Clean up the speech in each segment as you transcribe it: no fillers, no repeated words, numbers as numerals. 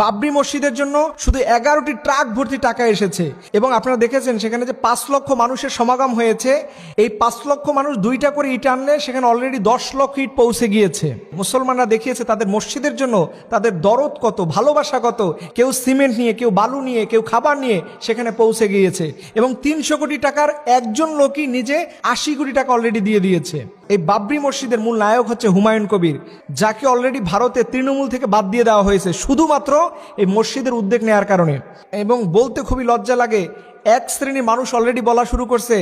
বাবরি মসজিদের জন্য শুধু 11টি ট্রাক ভর্তি টাকা এসেছে এবং আপনারা দেখেছেন সেখানে যে 5 লক্ষ মানুষের সমাগম হয়েছে। এই 5 লক্ষ মানুষ 2টা করে ইট আনলে সেখানে অলরেডি 10 লক্ষ ইট পৌঁছে গিয়েছে। মুসলমানরা দেখিয়েছে তাদের মসজিদের জন্য তাদের দরদ কত, ভালোবাসা কত। কেউ সিমেন্ট নিয়ে, কেউ বালু নিয়ে, কেউ খাবার নিয়ে সেখানে পৌঁছে গিয়েছে এবং 300 কোটি টাকার একজন লোকই নিজে 80 কোটি টাকা অলরেডি দিয়ে দিয়েছে। এই বাবরি মসজিদের মূল নায়ক হচ্ছে হুমায়ুন কবির, যাকে অলরেডি ভারতে তৃণমূল থেকে বাদ দিয়ে দেওয়া হয়েছে শুধুমাত্র এই মসজিদের উদ্যোগ নেওয়ার কারণে। এবং বলতে খুবই লজ্জা লাগে, এক শ্রেণীর মানুষ অলরেডি বলা শুরু করছে,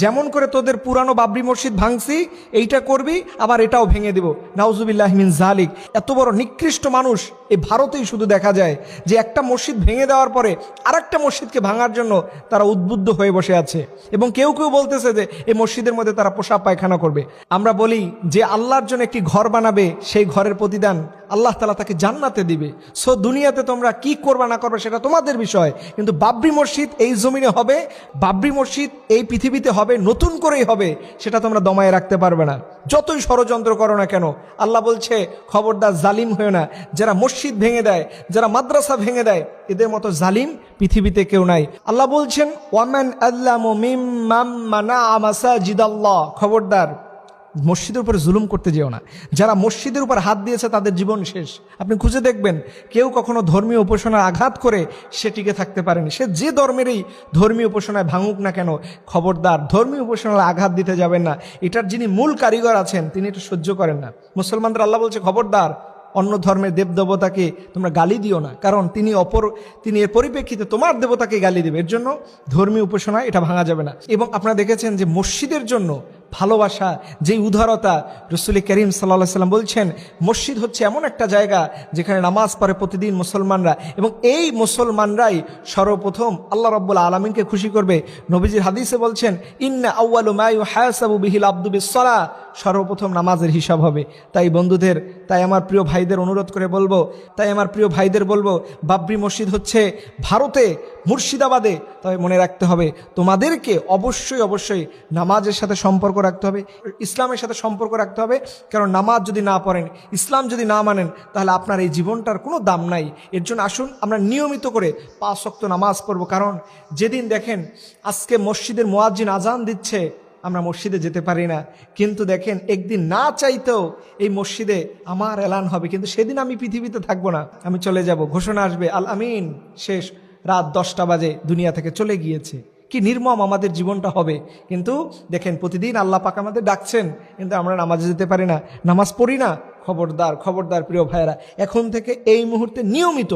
যেমন করে তোদের পুরানো বাবরি মসজিদ ভাঙছি এইটা করবি, আবার এটাও ভেঙে দিব। নাউজুবিল্লাহ মিন জালিক। এত বড় নিকৃষ্ট মানুষ এই ভারতেই শুধু দেখা যায়, যে একটা মসজিদ ভেঙে দেওয়ার পরে আরেকটা মসজিদকে ভাঙার জন্য তারা উদ্বুদ্ধ হয়ে বসে আছে এবং কেউ কেউ বলতেছে যে এই মসজিদের মধ্যে তারা পোশাক পায়খানা করবে। আমরা বলি যে আল্লাহর জন্য একটি ঘর বানাবে, সেই ঘরের প্রতিদান আল্লাহ তাআলা তাকে জান্নাতে দিবে। সো দুনিয়াতে তোমরা কি করবা না করবে সেটা তোমাদের বিষয়, কিন্তু বাবরি মসজিদ এই জমিনে হবে, বাবরি মসজিদ এই পৃথিবীতে হবে, নতুন করেই হবে, সেটা তোমরা দমায়ে রাখতে পারবে না, যতই ষড়যন্ত্র করো না কেন। আল্লাহ বলছে খবরদার জালিম হয়েও না। যারা মসজিদ ভেঙে দেয়, যারা মাদ্রাসা ভেঙে দেয়, এদের মতো জালিম পৃথিবীতে কেউ নাই। আল্লাহ বলছেন ওয়ামান আল্লামু মিম্মান মানাআ মাসাজিদাল্লাহ, খবরদার মসজিদের উপরে জুলুম করতে যেও না। যারা মসজিদের উপর হাত দিয়েছে তাদের জীবন শেষ। আপনি খুঁজে দেখবেন কেউ কখনো ধর্মীয় উপাসনায় আঘাত করে সে টিকে থাকতে পারেনি। সে যে ধর্মেরই ধর্মীয় উপাসনায় ভাঙুক না কেন, খবরদার ধর্মীয় উপাসনায় আঘাত দিতে যাবেন না। এটার যিনি মূল কারিগর আছেন তিনি এটা সহ্য করেন না। মুসলমানদের আল্লাহ বলছে খবরদার অন্য ধর্মের দেবদেবতাকে তোমরা গালি দিও না, কারণ তিনি এর পরিপ্রেক্ষিতে তোমার দেবতাকে গালি দেবে। এর জন্য ধর্মীয় উপাসনায় এটা ভাঙা যাবে না। এবং আপনারা দেখেছেন যে মসজিদের জন্য ভালোবাসা, যেই উদারতা, রাসূল করিম সাল্লাল্লাহু আলাইহি ওয়াসাল্লাম বলছেন মসজিদ হচ্ছে এমন একটা জায়গা যেখানে নামাজ পড়ে প্রতিদিন মুসলমানরা, এবং এই মুসলমানরাই সর্বপ্রথম আল্লাহ রাব্বুল আলামিনকে খুশি করবে। নবীজির হাদিসে বলছেন ইন্না আউয়ালু মা ইউহাসাবু বিহিল আবদু বিসসালাহ, সর্বপ্রথম নামাজের হিসাব হবে। তাই বন্ধুদের, তাই আমার প্রিয় ভাইদের অনুরোধ করে বলবো, বাবরি মসজিদ হচ্ছে ভারতে মুর্শিদাবাদে। তবে মনে রাখতে হবে তোমাদেরকে অবশ্যই নামাজের সাথে সম্পর্ক রাখতে হবে, ইসলামের সাথে সম্পর্ক রাখতে হবে। কারণ নামাজ যদি না পড়েন, ইসলাম যদি না মানেন, তাহলে আপনার এই জীবনটার কোনো দাম নাই। এর জন্য আসুন আমরা নিয়মিত করে 5 ওয়াক্ত নামাজ পড়ব। কারণ যেদিন দেখেন আজকে মসজিদের মুয়াজ্জিন আজান দিচ্ছে, আমরা মসজিদে যেতে পারি না, কিন্তু দেখেন একদিন না চাইতেও এই মসজিদে আমার এলান হবে, কিন্তু সেদিন আমি পৃথিবীতে থাকবো না, আমি চলে যাব। ঘোষণা আসবে আল আমিন শেষ, রাত 10টা বাজে দুনিয়া থেকে চলে গিয়েছে। কি নির্মম আমাদের জীবনটা হবে। কিন্তু দেখেন প্রতিদিন আল্লাহ পাক আমাদের ডাকছেন, কিন্তু আমরা নামাজে যেতে পারি না, নামাজ পড়ি না। খবরদার প্রিয় ভাইয়েরা, এখন থেকে এই মুহূর্তে নিয়মিত